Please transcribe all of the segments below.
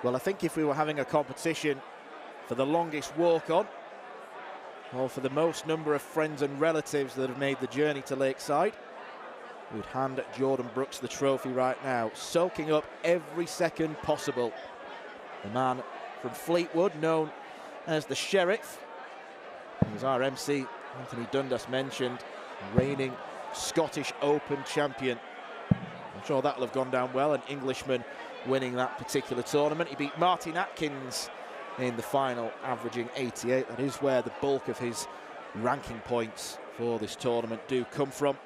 Well, I think if we were having a competition for the longest walk-on, or for the most number of friends and relatives that have made the journey to Lakeside, we'd hand Jordan Brooks the trophy right now, soaking up every second possible. The man from Fleetwood, known as the Sheriff, as our MC Anthony Dundas mentioned, reigning Scottish Open champion. I'm sure that'll have gone down well, an Englishman winning that particular tournament. He beat Martin Atkins in the final, averaging 88. That is where the bulk of his ranking points for this tournament do come from.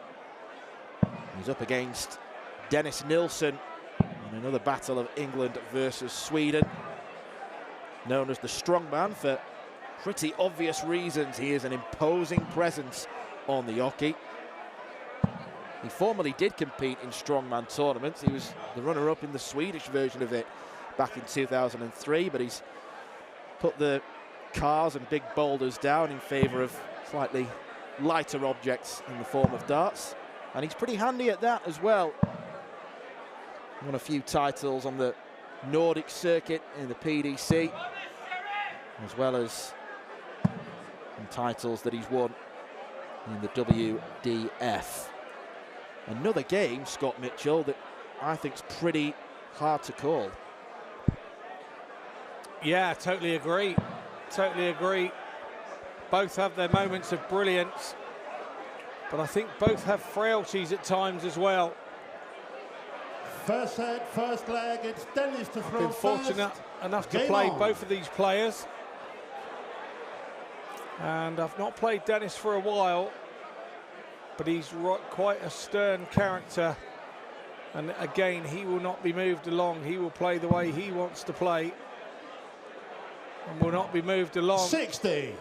He's up against Dennis Nilsson in another battle of England versus Sweden. Known as the strongman for pretty obvious reasons, he is an imposing presence on the hockey. He formerly did compete in strongman tournaments. He was the runner-up in the Swedish version of it back in 2003, but he's put the cars and big boulders down in favour of slightly lighter objects in the form of darts. And he's pretty handy at that as well. Won a few titles on the Nordic circuit in the PDC, as well as some titles that he's won in the WDF. Another game, Scott Mitchell, that I think is pretty hard to call. Yeah, totally agree. Totally agree. Both have their moments of brilliance, but I think both have frailties at times as well. First set, first leg, it's Dennis to throw. Been fortunate enough to play both of these players, and I've not played Dennis for a while, but he's quite a stern character, and again, he will not be moved along. He will play the way he wants to play and will not be moved along. 60.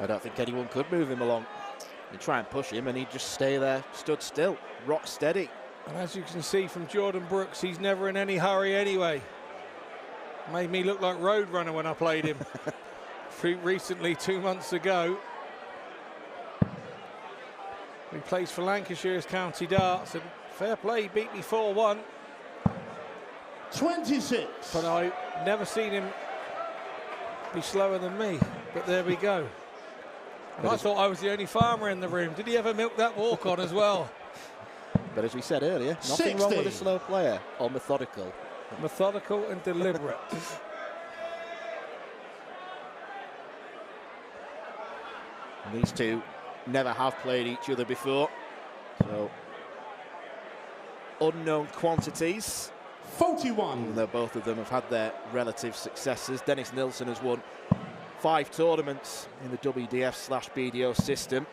I don't think anyone could move him along. You try and push him and he'd just stay there, stood still, rock steady. And as you can see from Jordan Brooks, he's never in any hurry anyway. Made me look like Roadrunner when I played him recently, 2 months ago. He plays for Lancashire's County Darts, and fair play, he beat me 4-1. 26. But I've never seen him be slower than me, but there we go. And I thought I was the only farmer in the room. Did he ever milk that walk-on as well? But as we said earlier, nothing 60. wrong with a slow player, or methodical. Methodical and deliberate. And these two never have played each other before, so unknown quantities. 41. Even though both of them have had their relative successes. Dennis Nilsson has won 5 tournaments in the WDF/BDO system.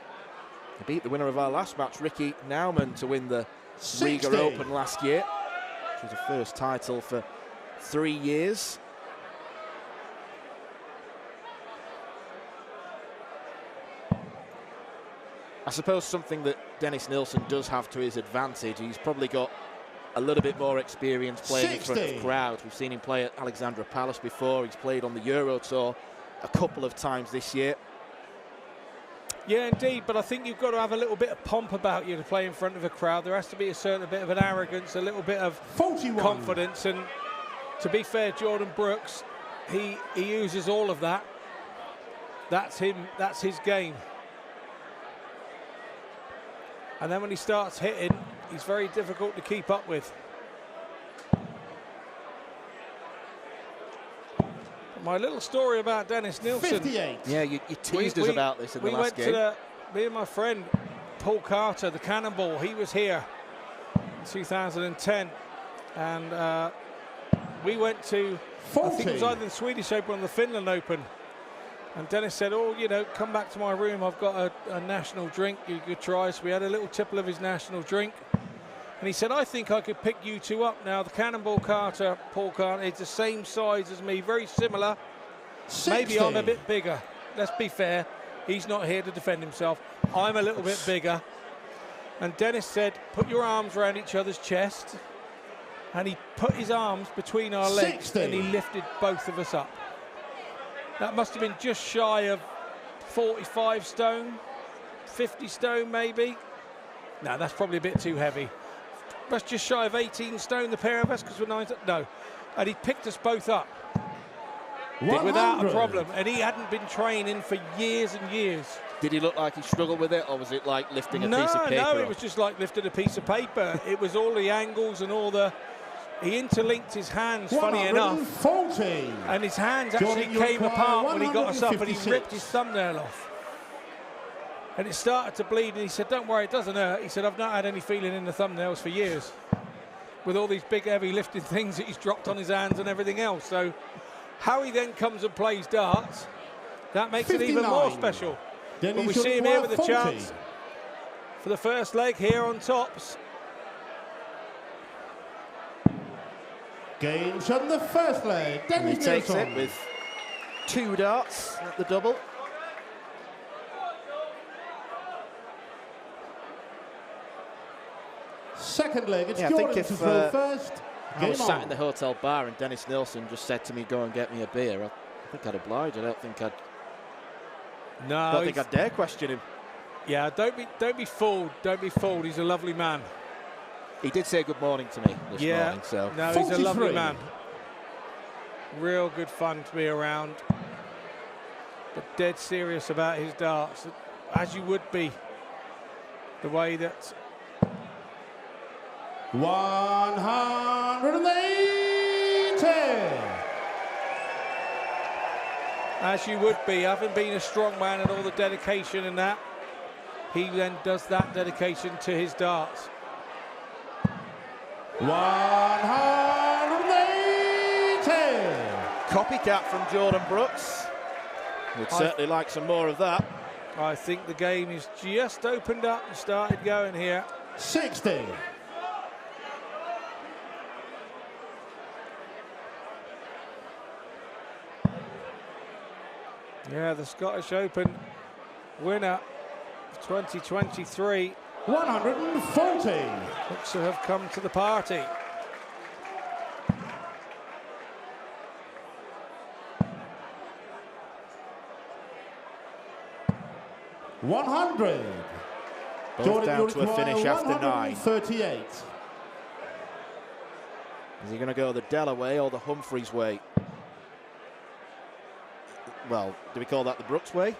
He beat the winner of our last match, Ricky Nauman, to win the 60. Riga Open last year, which was a first title for 3 years. I suppose something that Dennis Nilsson does have to his advantage, he's probably got a little bit more experience playing 60. in front of crowds. We've seen him play at Alexandra Palace before. He's played on the Euro Tour a couple of times this year. Yeah, indeed, but I think you've got to have a little bit of pomp about you to play in front of a crowd. There has to be a certain bit of an arrogance, a little bit of 41. confidence, and to be fair, Jordan Brooks, he uses all of that. That's him, that's his game. And then when he starts hitting, he's very difficult to keep up with. My little story about Dennis Nilsson. 58. Yeah, you teased us about this in the last game. Me and my friend Paul Carter, the Cannonball, he was here in 2010, and we went to, 40. I think it was either the Swedish Open or the Finland Open, and Dennis said, oh, you know, come back to my room, I've got a national drink you could try. So we had a little tipple of his national drink, and he said, I think I could pick you two up now. The Cannonball Carter, Paul Carter, is the same size as me, very similar. 60. Maybe I'm a bit bigger. Let's be fair. He's not here to defend himself. I'm a little bit bigger. And Dennis said, put your arms around each other's chest. And he put his arms between our legs 60. and he lifted both of us up. That must have been just shy of 45 stone, 50 stone maybe. No, that's probably a bit too heavy. That's just shy of 18 stone, the pair of us, because we're 9. No. And he picked us both up. without a problem, and he hadn't been training for years and years. Did he look like he struggled with it, or was it like lifting a piece of paper? No, it was just like lifting a piece of paper. It was all the angles and all the... He interlinked his hands, funny enough, and his hands actually came apart when he got us up, and he ripped his thumbnail off. And it started to bleed, and he said, don't worry, it doesn't hurt. He said, I've not had any feeling in the thumbnails for years, with all these big, heavy lifting things that he's dropped on his hands and everything else. So how he then comes and plays darts, that makes 59. It even more special. But we see him here with a chance for the first leg here on tops. Game shot in the first leg. Dennis He takes Nilsson it with 2 darts at the double. Second leg, it's Jordan to throw first. I was sat in the hotel bar and Dennis Nilsson just said to me, go and get me a beer. I think I'd oblige. I don't think I'd dare question him. Yeah, don't be fooled. Don't be fooled. He's a lovely man. He did say good morning to me this morning. So no, he's a lovely man. Real good fun to be around. But dead serious about his darts, as you would be. The way that 180. As you would be, having been a strong man and all the dedication and that, he then does that dedication to his darts. 180. Copycat from Jordan Brooks. We'd certainly like some more of that. I think the game is just opened up and started going here. 60. Yeah, the Scottish Open winner of 2023. 140. Looks to have come to the party. $100. Both down to a finish after 9. 38. Is he going to go the Della way or the Humphreys way? Well, do we call that the Brooks way?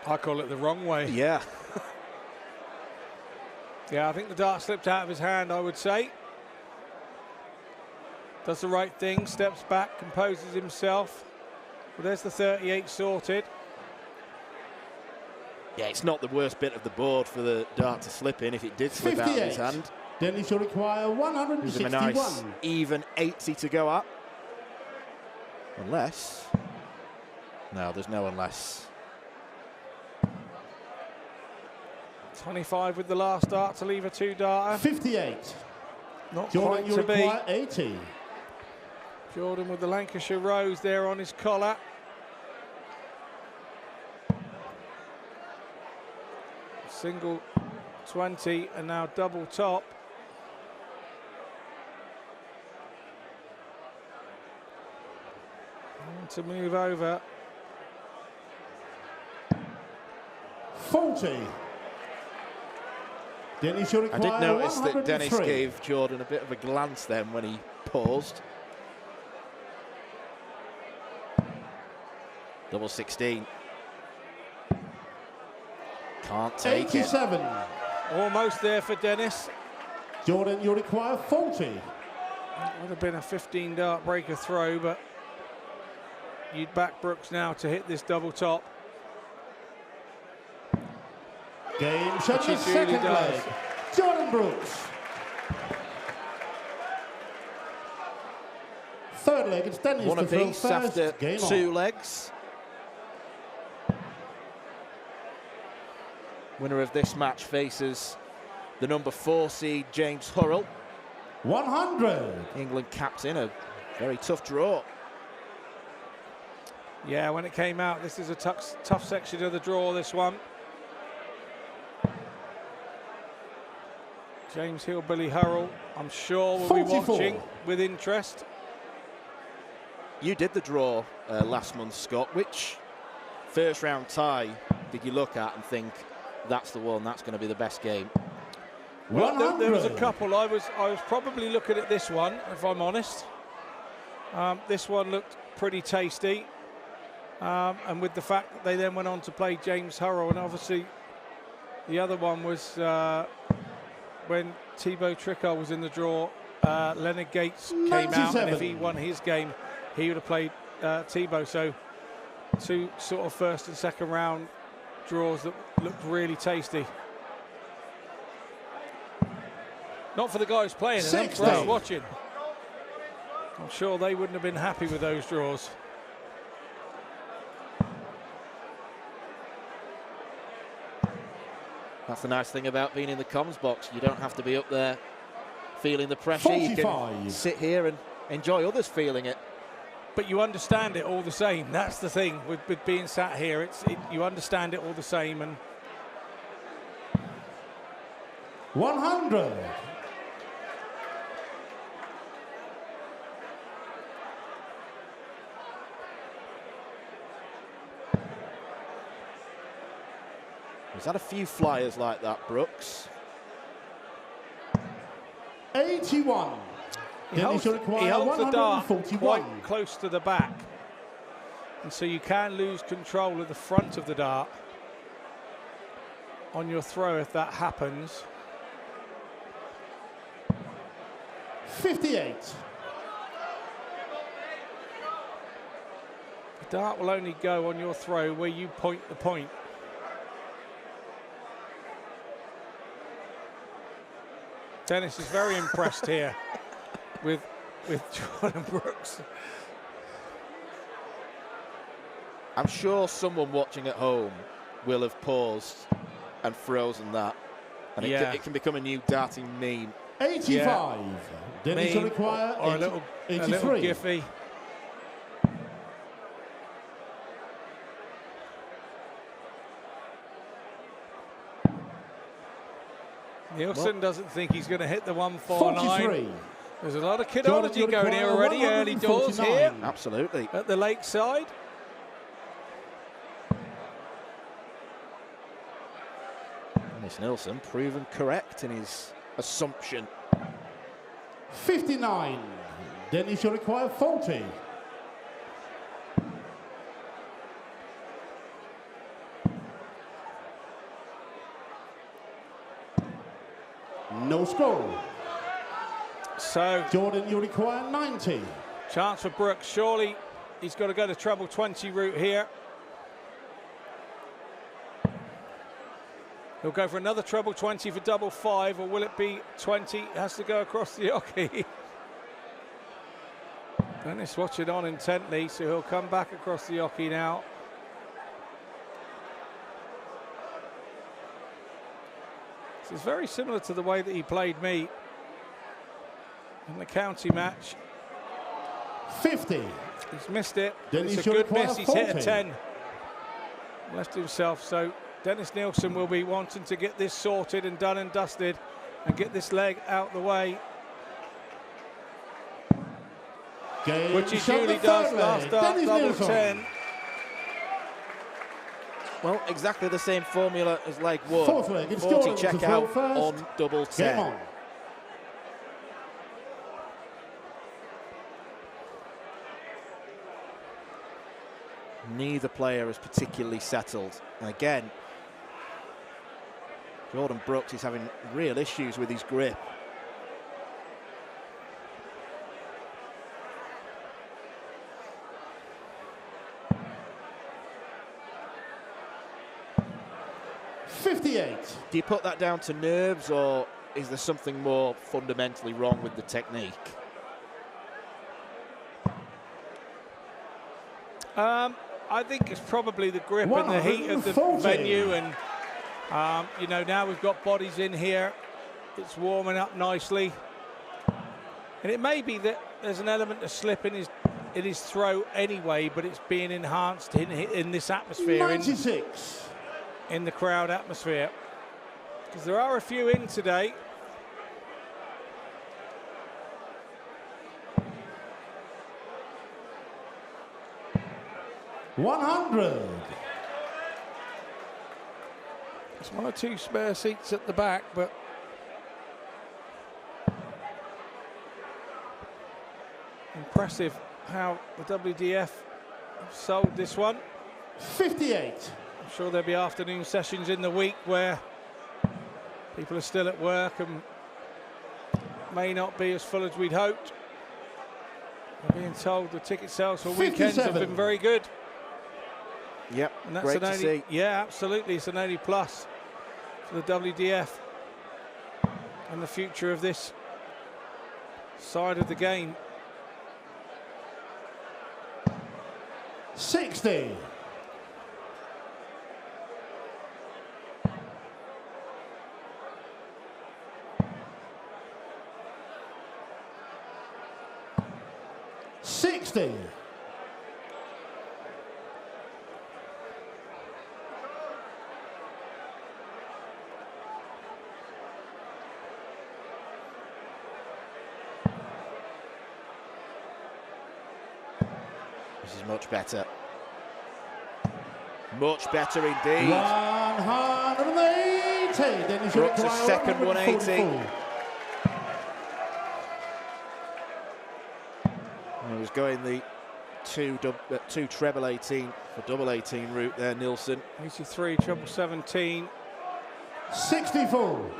I call it the wrong way. Yeah. Yeah, I think the dart slipped out of his hand, I would say. Does the right thing, steps back, composes himself. Well, there's the 38 sorted. Yeah, it's not the worst bit of the board for the dart to slip in if it did slip 58. out of his hand. Dennis will require 161. Gives him a nice even 80 to go up. Unless... No, there's no unless. 25 with the last dart to leave a 2-darter. 58. Not Jordan, quite to be. 80. Jordan with the Lancashire Rose there on his collar. Single 20 and now double top. And to move over. 40. Dennis will require I did notice that 103. Dennis gave Jordan a bit of a glance then when he paused. Double 16. Can't take 87. it. Almost there for Dennis. Jordan, you require 40. That would have been a 15-dart breaker throw, but you'd back Brooks now to hit this double top. Game shot Which he the second really does. leg. Jordan Brooks. Third leg, it's Dennis One to throw apiece first. after Game 2 on. legs. Winner of this match faces the number 4 seed James Hurrell. 100. England captain, a very tough draw. Yeah, when it came out, this is a tough section of the draw, this one. James Hillbilly Hurrell, I'm sure we'll 44. be watching with interest. You did the draw last month, Scott. Which first round tie did you look at and think that's the one, that's going to be the best game? Well, there was a couple. I was probably looking at this one, if I'm honest. This one looked pretty tasty. And with the fact that they then went on to play James Hurrell, and obviously the other one was when Thibaut Tricot was in the draw, Leonard Gates came out, and if he won his game, he would have played Thibaut. So two sort of first and second round draws that looked really tasty. Not for the guys playing, and for us watching. I'm sure they wouldn't have been happy with those draws. That's the nice thing about being in the comms box. You don't have to be up there feeling the pressure. 45. You can sit here and enjoy others feeling it. But you understand it all the same. That's the thing with being sat here. You understand it all the same. And 100. He's had a few flyers like that, Brooks. 81. He holds the dart quite close to the back, and so you can lose control of the front of the dart on your throw if that happens. 58. The dart will only go on your throw where you point the point. Dennis is very impressed here with Jordan Brooks. I'm sure someone watching at home will have paused and frozen that. And it can become a new darting meme. 85. Yeah. Dennis will require or a little Giffy. Nilsson doesn't think he's going to hit the 149. 43. There's a lot of kidology going here already, early doors here. Absolutely. At the Lakeside. Dennis Nilsson proven correct in his assumption. 59. Dennis will require 40. No score. So Jordan, you require 90. Chance for Brooks. Surely he's got to go the treble 20 route here. He'll go for another treble 20 for double 5, or will it be 20? Has to go across the hockey. Dennis watching on intently, so he'll come back across the hockey now. This is very similar to the way that he played me in the county match. 50. He's missed it. Dennis, it's a good miss. He's 40. hit a 10. Left himself. So Dennis Nilsson will be wanting to get this sorted and done and dusted and get this leg out the way. Which he usually does last dart, double 10. Well, exactly the same formula as leg 1. Fourth leg, it's 40 Jordan check out on double 10. Game on. Neither player is particularly settled. And again, Jordan Brooks is having real issues with his grip. Do you put that down to nerves, or is there something more fundamentally wrong with the technique? I think it's probably the grip and the heat of the venue, and you know, now we've got bodies in here. It's warming up nicely, and it may be that there's an element of slip in his throw anyway, but it's being enhanced in this atmosphere. 96. In the crowd atmosphere, because there are a few in today. $100. There's one or two spare seats at the back, but impressive how the WDF sold this one. 58. I'm sure there'll be afternoon sessions in the week where people are still at work and may not be as full as we'd hoped. We're being told the ticket sales for weekends have been very good. Yep, And that's great to see. Yeah, absolutely. It's an only plus for the WDF and the future of this side of the game. 60. This is much better. Much better indeed. 180. Brooks a second 180. He was going the two treble 18 for double 18 route there, Nilsson. 83, treble 17. 64.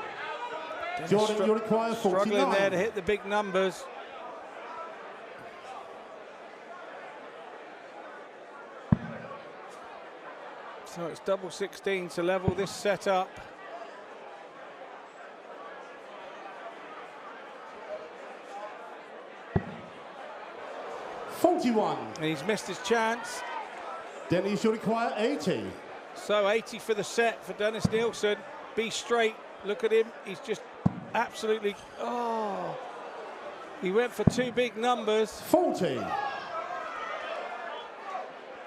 Jordan, you require 49. Struggling there to hit the big numbers. So it's double 16 to level this set up. And he's missed his chance. Dennis, you require 80. So 80 for the set for Dennis Nilsson. Be straight. Look at him. He's just absolutely. Oh. He went for two big numbers. 40.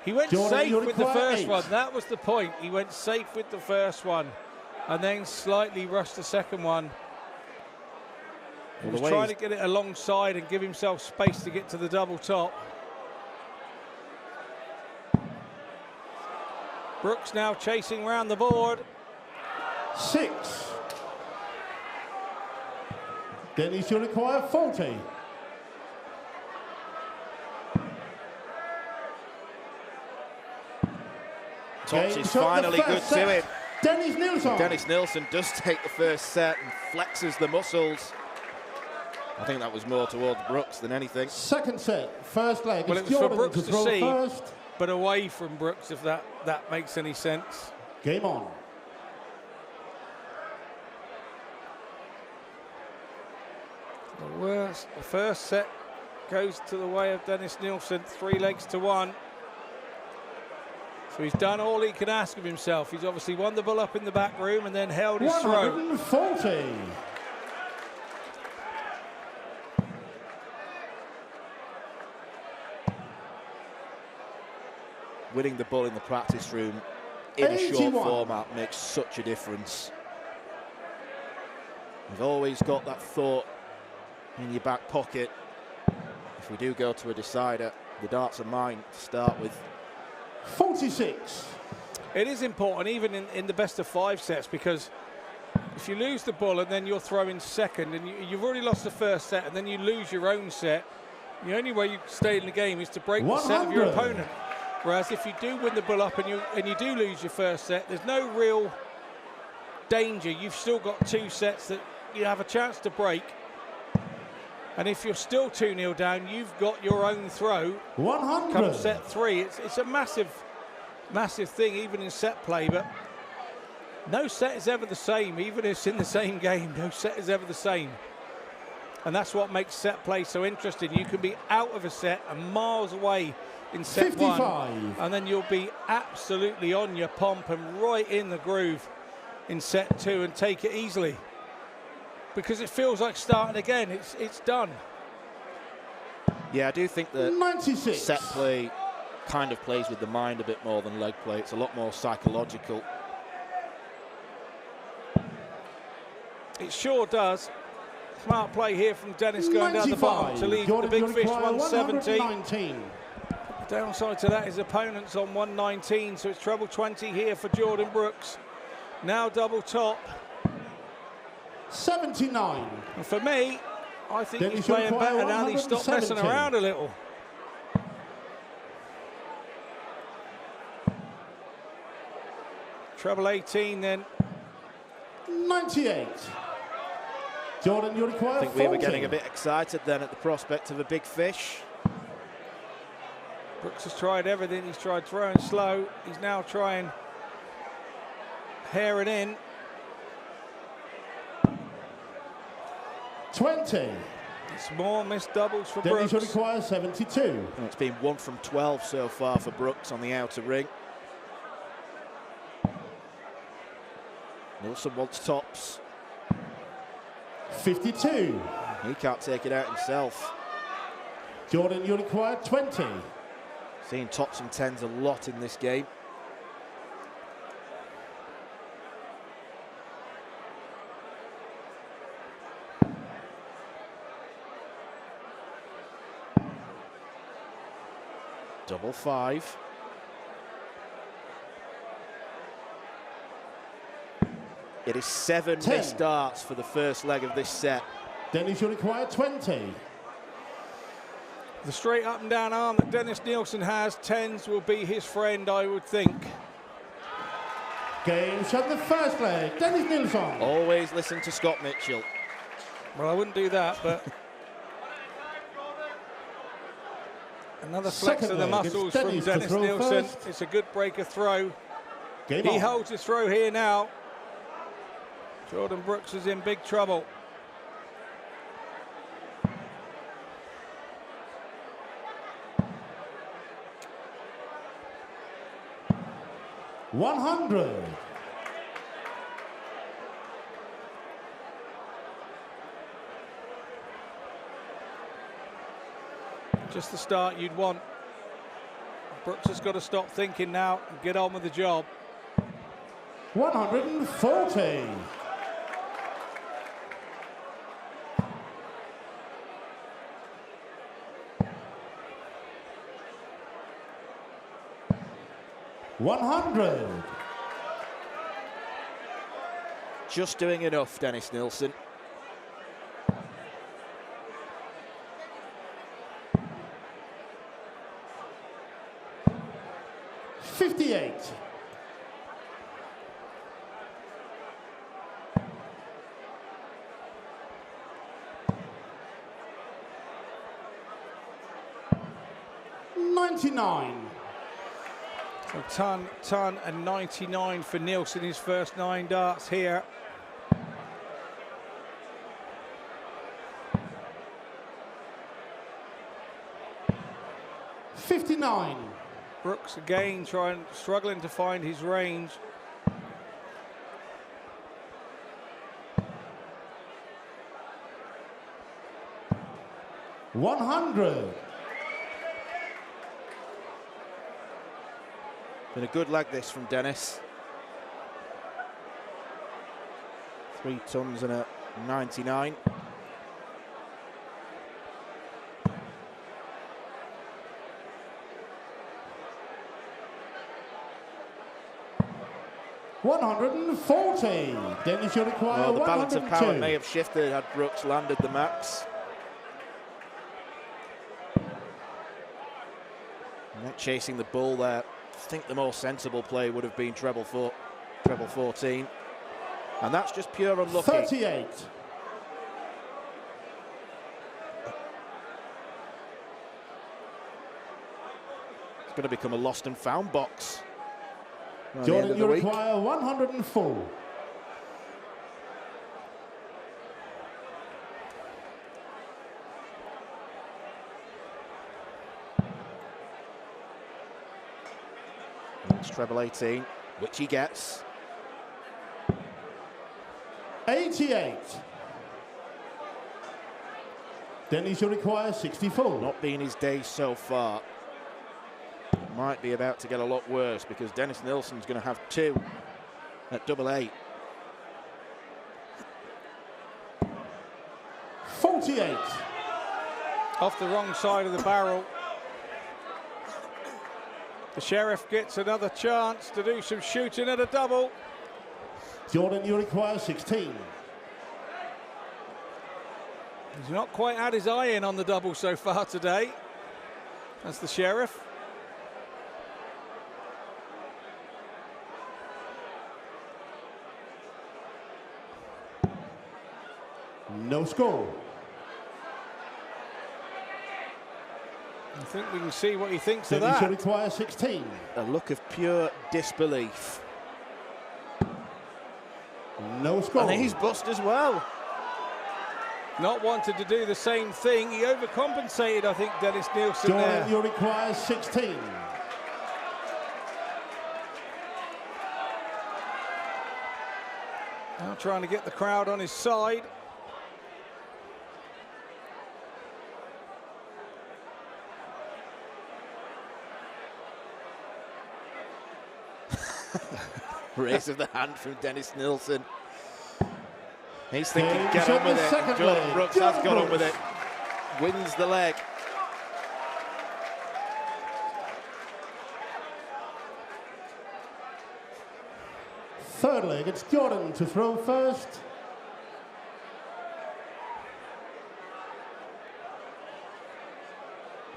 He went Jordan, safe with the first 8. one. That was the point. He went safe with the first one and then slightly rushed the second one. He was trying to get it alongside and give himself space to get to the double top. Brooks now chasing round the board. 6. Dennis, you require 40. Tops is finally good to him. Dennis Nilsson. Dennis Nilsson does take the first set and flexes the muscles. I think that was more towards Brooks than anything. Second set, first leg. Well, it was Jordan for Brooks to see, first. but away from Brooks, if that makes any sense. Game on. The first set goes to the way of Dennis Nilsson, 3 legs to 1. So he's done all he can ask of himself. He's obviously won the ball up in the back room and then held his throat. 140. Winning the ball in the practice room in a short format makes such a difference. You've always got that thought in your back pocket. If we do go to a decider, the darts are mine to start with. 46. It is important, even in the best of 5 sets, because if you lose the ball and then you're throwing second and you've already lost the first set and then you lose your own set, the only way you stay in the game is to break 100. the set of your opponent. Whereas if you do win the ball up and you do lose your first set, there's no real danger. You've still got 2 sets that you have a chance to break. And if you're still 2-0 down, you've got your own throw. 100. Come set 3. It's a massive thing, even in set play. But no set is ever the same, even if it's in the same game. No set is ever the same. And that's what makes set play so interesting. You can be out of a set and miles away in set 55. 1, and then you'll be absolutely on your pomp and right in the groove in set 2 and take it easily. Because it feels like starting again. It's done. Yeah, I do think that 96. set play kind of plays with the mind a bit more than leg play. It's a lot more psychological. It sure does. Smart play here from Dennis going 95. Down the bottom to lead the big fish 170. Downside to that is opponents on 119, so it's treble 20 here for Jordan Brooks. Now double top. 79. And for me, I think Then he's playing better now. He stopped messing around a little. Treble 18 then. 98. Jordan, you require I think 40. we were getting a bit excited then at the prospect of a big fish. Brooks has tried everything. He's tried throwing slow. He's now trying hair it in. 20. It's more missed doubles for Dennis, you Brooks. require 72. And it's been 1 from 12 so far for Brooks on the outer ring. Nilsson wants tops. 52. He can't take it out himself. Jordan, you require 20. Seeing tops and tens a lot in this game. Double 5. It is 7 10. missed darts for the first leg of this set. Dennis, you require 20. The straight up and down arm that Dennis Nilsson has, tens will be his friend, I would think. Game shot the first leg. Dennis Nilsson. Always listen to Scott Mitchell. Well, I wouldn't do that, but another flex Second of the leg, it's muscles from Dennis to Dennis throw Nilsson. first. It's a good breaker throw. Game He on. holds his throw here now. Jordan Brooks is in big trouble. $100. Just the start you'd want. Brooks has got to stop thinking now and get on with the job. 140. $100. Just doing enough, Dennis Nilsson. $58. $99. So ton and 99 for Nilsson, his first 9 darts here. $59. Brooks again struggling to find his range. $100. Been a good leg this from Dennis. 3 tons and a 99. $140. Dennis, you require Well, the balance of power 102. may have shifted had Brooks landed the max. Not chasing the bull there. I think the more sensible play would have been treble 14. And that's just pure unlucky. 38. It's going to become a lost and found box. By the end Jordan, of you the week. require 104. It's treble 18, which he gets. 88. Dennis, you require 64. Not been his day so far. Might be about to get a lot worse because Dennis Nilsson's going to have 2 at double 8. 48. Off the wrong side of the barrel. The Sheriff gets another chance to do some shooting at a double. Jordan, you require 16. He's not quite had his eye in on the double so far today. That's the Sheriff. No score. I think we can see what he thinks of Dennis that. will require 16. A look of pure disbelief. No score. And he's bust as well. Not wanted to do the same thing. He overcompensated, I think, Dennis Nilsson there. Jordan, you require 16. Now trying to get the crowd on his side. Raise of the hand from Dennis Nilsson. He's thinking, James get on with it. second Jordan leg. Brooks Jordan has got on with Brooks. it. Wins the leg. Third leg, it's Jordan to throw first.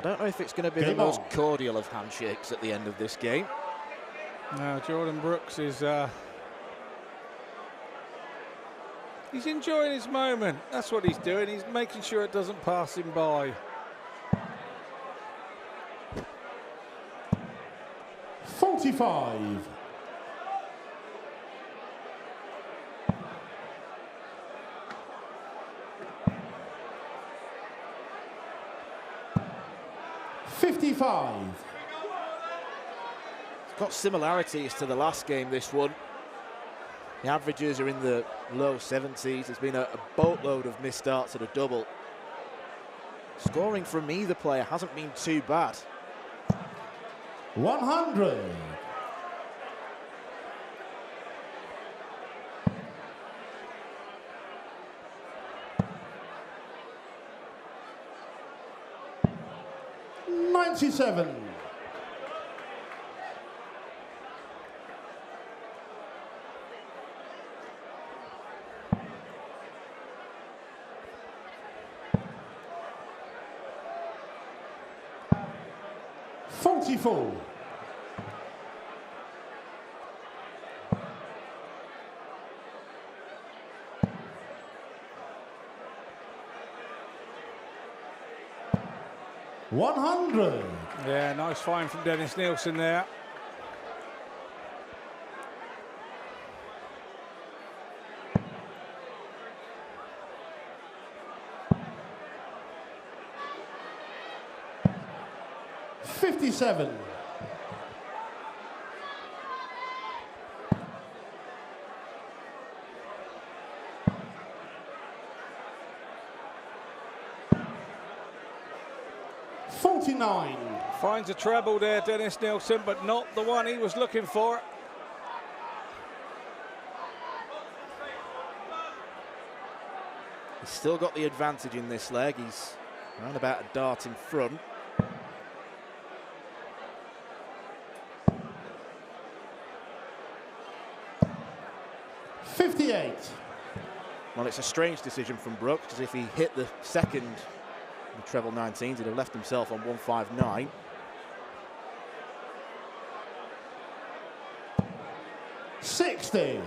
I don't know if it's going to be the Game most on. cordial of handshakes at the end of this game. Now Jordan Brooks is he's enjoying his moment. That's what he's doing. He's making sure it doesn't pass him by. 45. It's got similarities to the last game, this one. The averages are in the low 70s. There's been a boatload of missed starts at a double. Scoring from either player hasn't been too bad. 100. $97. $44. $100. Yeah, nice find from Dennis Nilsson there. $57. $49. Finds a treble there, Dennis Nilsson, but not the one he was looking for. He's still got the advantage in this leg. He's around about a dart in front. $58. Well, it's a strange decision from Brooks, because if he hit the second the treble 19s, he'd have left himself on 159. $60.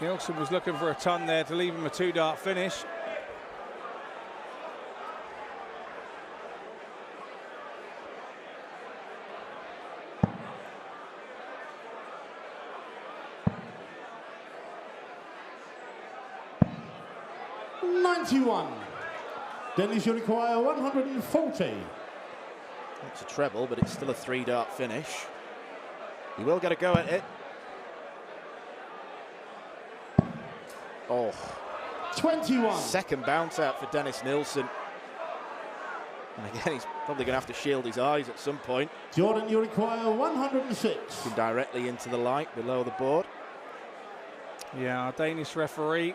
Nilsson was looking for a ton there to leave him a two-dart finish. $91. Dennis, you require 140. It's a treble, but it's still a three-dart finish. He will get a go at it. Oh, 21. second bounce out for Dennis Nilsson. And again, he's probably going to have to shield his eyes at some point. Jordan, you require 106. Directly into the light below the board. Yeah, our Danish referee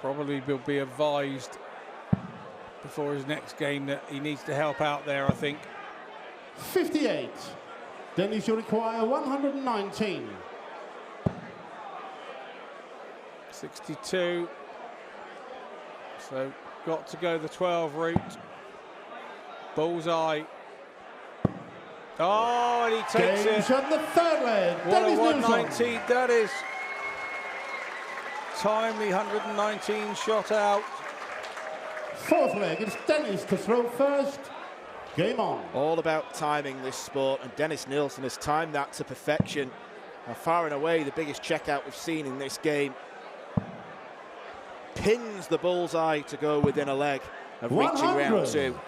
probably will be advised before his next game that he needs to help out there, I think. 58. Dennis, you require 119. 62. So got to go the 12 route. Bullseye. Oh, and he takes Game it. shot the third leg. What a Dennis Nilsson. 119 that is. timely 119 shot out. Fourth leg, it's Dennis to throw first. Game on. All about timing this sport, and Dennis Nilsson has timed that to perfection. Far and away the biggest checkout we've seen in this game. Pins the bullseye to go within a leg of reaching round 2.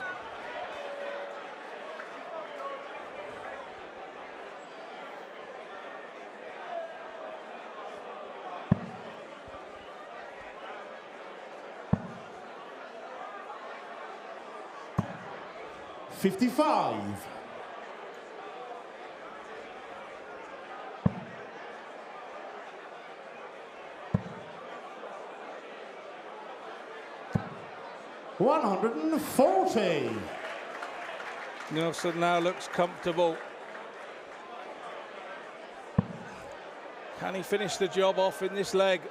$55. $140. Nilsson now looks comfortable. Can he finish the job off in this leg?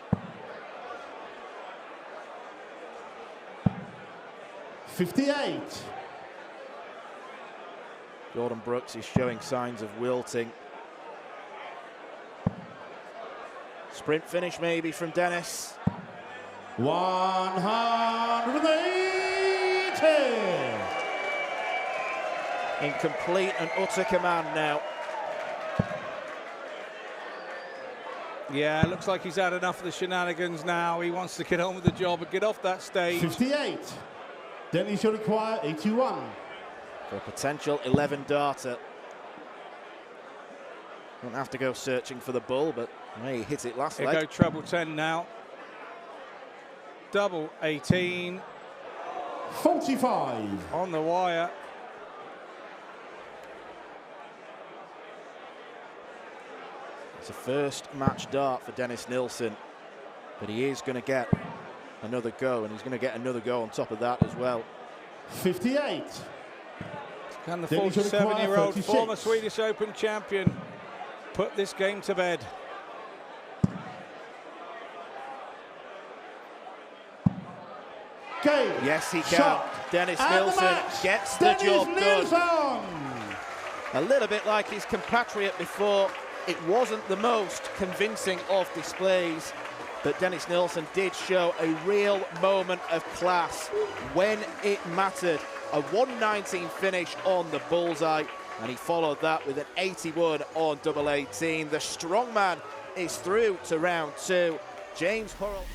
58. Jordan Brooks is showing signs of wilting. Sprint finish maybe from Dennis. 180. In complete and utter command now. Yeah, looks like he's had enough of the shenanigans now. He wants to get on with the job and get off that stage. 58. Dennis should require 81. For a potential 11 darter. Won't have to go searching for the bull, but he hit it last Here leg. go treble 10 now. Double 18. 45. On the wire. It's a first match dart for Dennis Nilsson, but he is going to get another go, and he's going to get another go on top of that as well. 58. Can the 47-year-old 36. former Swedish Open champion put this game to bed? Game. Yes, he can. Shot. Dennis And Nilsson gets the job done. A little bit like his compatriot before, it wasn't the most convincing of displays, but Dennis Nilsson did show a real moment of class when it mattered. A 119 finish on the bullseye, and he followed that with an 81 on double 18. The strongman is through to round 2. James Hurrell.